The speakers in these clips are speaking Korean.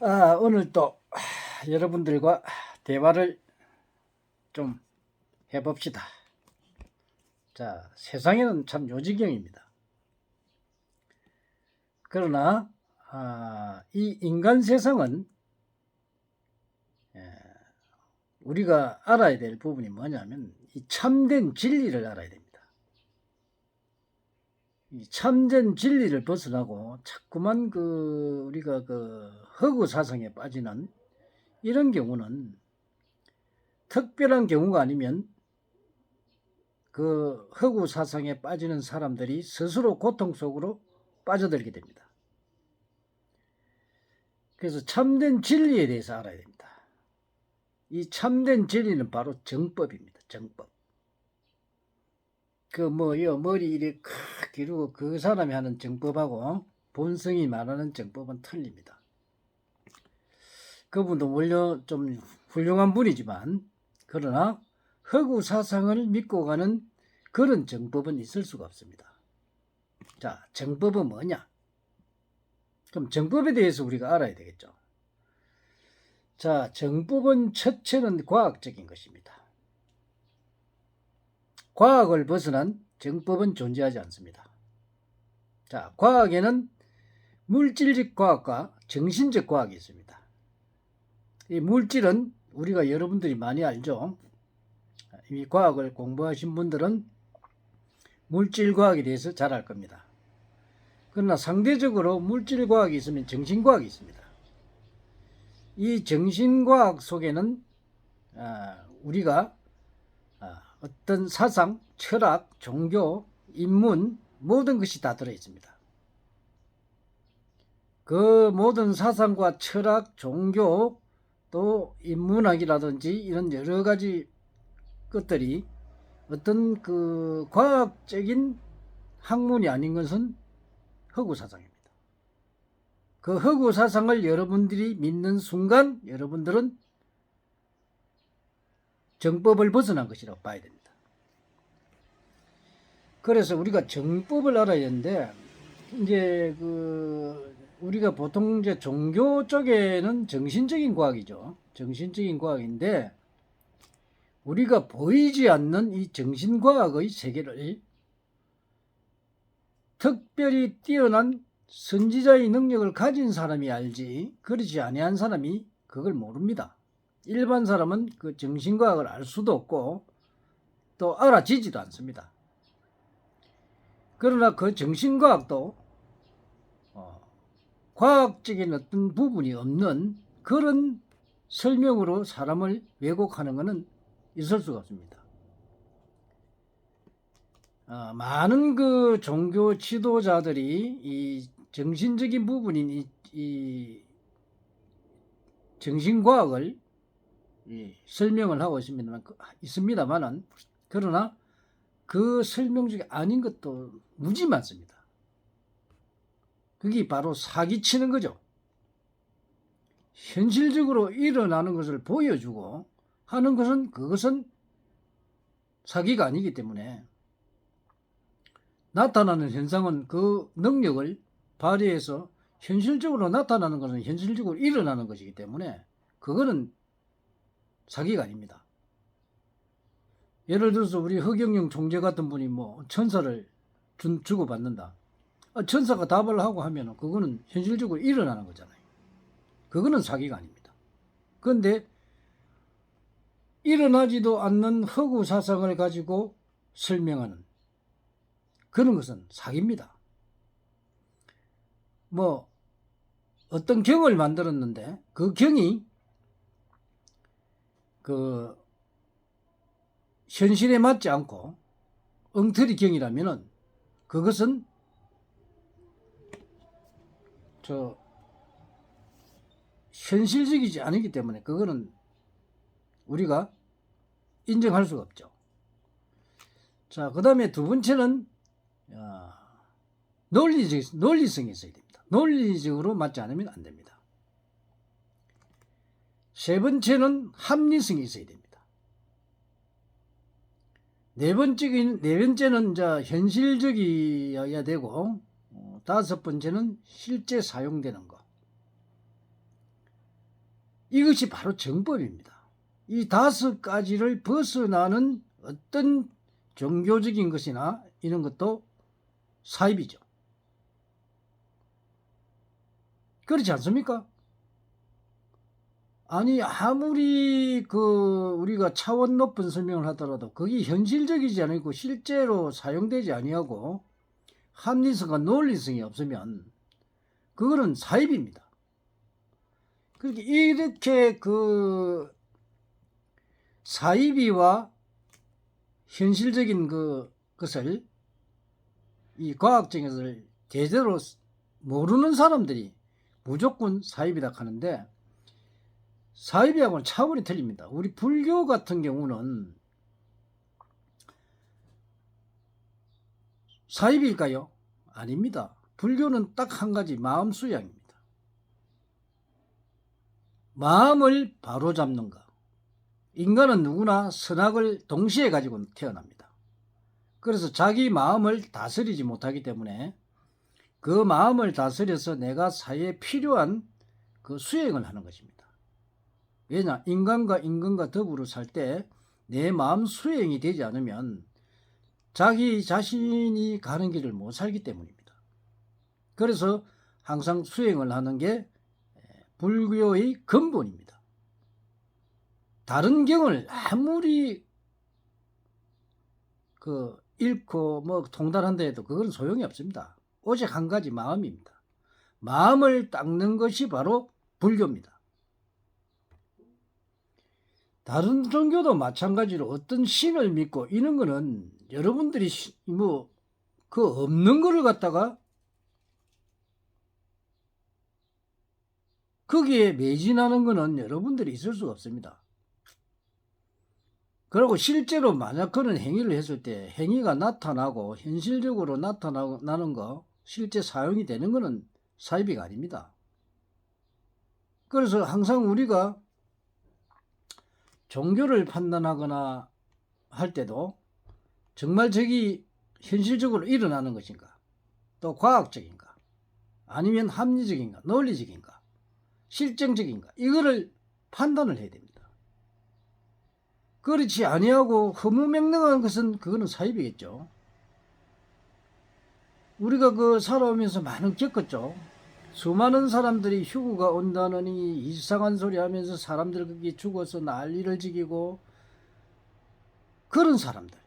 오늘 또 여러분들과 대화를 좀 해봅시다. 자, 세상에는 참 요지경입니다. 그러나 이 인간 세상은 우리가 알아야 될 부분이 뭐냐면 이 참된 진리를 알아야 됩니다. 이 참된 진리를 벗어나고 자꾸만 우리가 허구 사상에 빠지는 이런 경우는 특별한 경우가 아니면 그 허구 사상에 빠지는 사람들이 스스로 고통 속으로 빠져들게 됩니다. 그래서 참된 진리에 대해서 알아야 됩니다. 이 참된 진리는 바로 정법입니다. 정법. 머리 이렇게 기르고 그 사람이 하는 정법하고 본성이 말하는 정법은 틀립니다. 그분도 물론 좀 훌륭한 분이지만 그러나 허구 사상을 믿고 가는 그런 정법은 있을 수가 없습니다. 자, 정법은 뭐냐? 그럼 정법에 대해서 우리가 알아야 되겠죠. 자, 정법은 첫째는 과학적인 것입니다. 과학을 벗어난 정법은 존재하지 않습니다. 자, 과학에는 물질적 과학과 정신적 과학이 있습니다. 이 물질은 우리가 여러분들이 많이 알죠. 이미 과학을 공부하신 분들은 물질과학에 대해서 잘 알 겁니다. 그러나 상대적으로 물질과학이 있으면 정신과학이 있습니다. 이 정신과학 속에는 우리가 어떤 사상, 철학, 종교, 인문 모든 것이 다 들어있습니다. 그 모든 사상과 철학, 종교 또 인문학이라든지 이런 여러 가지 것들이 어떤 과학적인 학문이 아닌 것은 허구 사상입니다. 그 허구 사상을 여러분들이 믿는 순간 여러분들은 정법을 벗어난 것이라고 봐야 됩니다. 그래서 우리가 정법을 알아야 하는데 이제 우리가 보통 이제 종교 쪽에는 정신적인 과학이죠. 정신적인 과학인데 우리가 보이지 않는 이 정신과학의 세계를 특별히 뛰어난 선지자의 능력을 가진 사람이 알지 그렇지 아니한 사람이 그걸 모릅니다. 일반 사람은 그 정신과학을 알 수도 없고 또 알아지지도 않습니다. 그러나 그 정신과학도 과학적인 어떤 부분이 없는 그런 설명으로 사람을 왜곡하는 것은 있을 수가 없습니다. 많은 그 종교 지도자들이 이 정신적인 부분인 이 정신과학을 설명을 하고 있습니다만은 그러나 그 설명 중에 아닌 것도 무지 많습니다. 그게 바로 사기치는 거죠. 현실적으로 일어나는 것을 보여주고 하는 것은 그것은 사기가 아니기 때문에 나타나는 현상은 그 능력을 발휘해서 현실적으로 나타나는 것은 현실적으로 일어나는 것이기 때문에 그거는 사기가 아닙니다. 예를 들어서 우리 허경영 총재 같은 분이 천사를 주고받는다. 천사가 답을 하고 하면 그거는 현실적으로 일어나는 거잖아요. 그거는 사기가 아닙니다. 그런데 일어나지도 않는 허구 사상을 가지고 설명하는 그런 것은 사기입니다. 어떤 경을 만들었는데 그 경이 현실에 맞지 않고 엉터리 경이라면은 그것은 현실적이지 않기 때문에 그거는 우리가 인정할 수가 없죠. 자, 그 다음에 두 번째는 논리성이 있어야 됩니다. 논리적으로 맞지 않으면 안 됩니다. 세 번째는 합리성이 있어야 됩니다. 네 번째는 현실적이어야 되고 다섯 번째는 실제 사용되는 거. 이것이 바로 정법입니다. 이 5가지를 벗어나는 어떤 종교적인 것이나 이런 것도 사입이죠. 그렇지 않습니까? 아니 아무리 우리가 차원 높은 설명을 하더라도 그게 현실적이지 않고 실제로 사용되지 아니하고 합리성과 논리성이 없으면 그거는 사입입니다. 그렇게 이렇게 사입이와 현실적인 것을 이 과학적인 것을 제대로 모르는 사람들이 무조건 사입이다 하는데 사입이하고는 차원이 틀립니다. 우리 불교 같은 경우는 사입일까요? 아닙니다. 불교는 딱 한 가지 마음 수양입니다. 마음을 바로잡는 것. 인간은 누구나 선악을 동시에 가지고 태어납니다. 그래서 자기 마음을 다스리지 못하기 때문에 그 마음을 다스려서 내가 사회에 필요한 그 수행을 하는 것입니다. 왜냐? 인간과 더불어 살 때 내 마음 수행이 되지 않으면 자기 자신이 가는 길을 못 살기 때문입니다. 그래서 항상 수행을 하는 게 불교의 근본입니다. 다른 경을 아무리 읽고 통달한다 해도 그건 소용이 없습니다. 오직 한 가지 마음입니다. 마음을 닦는 것이 바로 불교입니다. 다른 종교도 마찬가지로 어떤 신을 믿고 이런 거는 여러분들이 없는 거를 갖다가 거기에 매진하는 거는 여러분들이 있을 수가 없습니다. 그리고 실제로 만약 그런 행위를 했을 때 행위가 나타나고 현실적으로 나타나는 거 실제 사용이 되는 거는 사이비가 아닙니다. 그래서 항상 우리가 종교를 판단하거나 할 때도 정말 저기 현실적으로 일어나는 것인가, 또 과학적인가, 아니면 합리적인가, 논리적인가, 실증적인가, 이거를 판단을 해야 됩니다. 그렇지 아니하고 허무맹랑한 것은 그거는 사입이겠죠. 우리가 살아오면서 많은 겪었죠. 수많은 사람들이 휴구가 온다느니 이상한 소리 하면서 사람들 거기 죽어서 난리를 지기고 그런 사람들.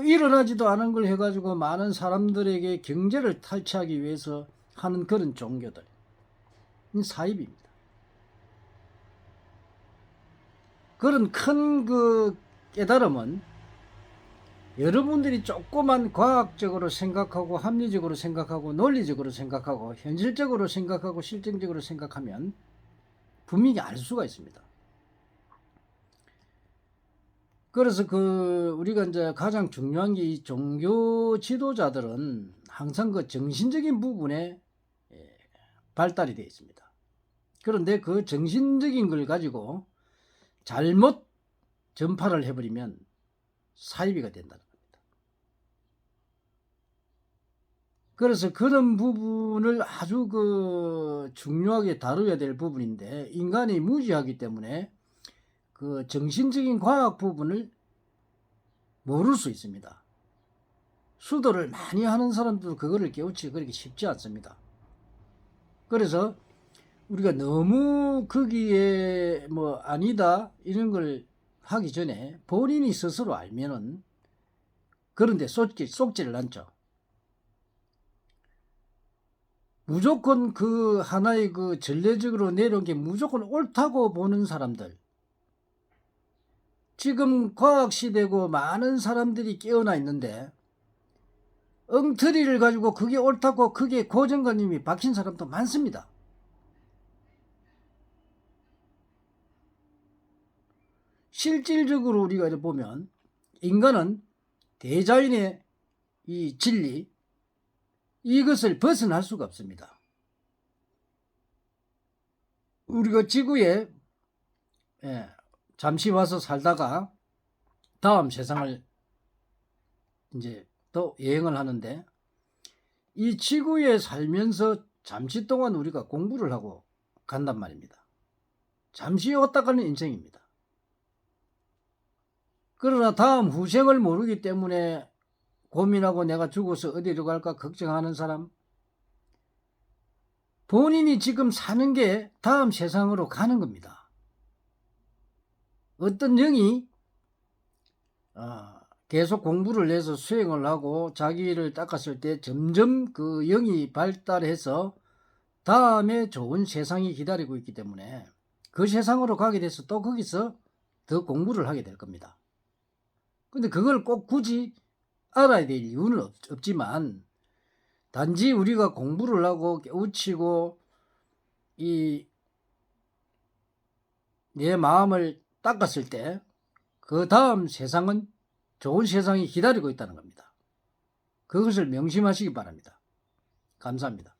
일어나지도 않은 걸 해가지고 많은 사람들에게 경제를 탈취하기 위해서 하는 그런 종교들. 사입입니다. 그런 큰 깨달음은 여러분들이 조그만 과학적으로 생각하고 합리적으로 생각하고 논리적으로 생각하고 현실적으로 생각하고 실증적으로 생각하면 분명히 알 수가 있습니다. 그래서 우리가 이제 가장 중요한 게 이 종교 지도자들은 항상 정신적인 부분에 발달이 되어 있습니다. 그런데 그 정신적인 걸 가지고 잘못 전파를 해버리면 사이비가 된다는 겁니다. 그래서 그런 부분을 아주 중요하게 다뤄야 될 부분인데 인간이 무지하기 때문에 정신적인 과학 부분을 모를 수 있습니다. 수도를 많이 하는 사람들도 그거를 깨우치기 그렇게 쉽지 않습니다. 그래서 우리가 너무 거기에 아니다 이런 걸 하기 전에 본인이 스스로 알면은 그런데 속지를 않죠. 무조건 하나의 전례적으로 내려온 게 무조건 옳다고 보는 사람들. 지금 과학시대고 많은 사람들이 깨어나 있는데 엉터리를 가지고 그게 옳다고 그게 고정관념이 박힌 사람도 많습니다. 실질적으로 우리가 보면 인간은 대자연의 이 진리 이것을 벗어날 수가 없습니다. 우리가 지구에 잠시 와서 살다가 다음 세상을 이제 또 여행을 하는데 이 지구에 살면서 잠시 동안 우리가 공부를 하고 간단 말입니다. 잠시 왔다 가는 인생입니다. 그러나 다음 후생을 모르기 때문에 고민하고 내가 죽어서 어디로 갈까 걱정하는 사람, 본인이 지금 사는 게 다음 세상으로 가는 겁니다. 어떤 영이 계속 공부를 해서 수행을 하고 자기를 닦았을 때 점점 그 영이 발달해서 다음에 좋은 세상이 기다리고 있기 때문에 그 세상으로 가게 돼서 또 거기서 더 공부를 하게 될 겁니다. 근데 그걸 꼭 굳이 알아야 될 이유는 없지만, 단지 우리가 공부를 하고 깨우치고 내 마음을 닦았을 때 그 다음 세상은 좋은 세상이 기다리고 있다는 겁니다. 그것을 명심하시기 바랍니다. 감사합니다.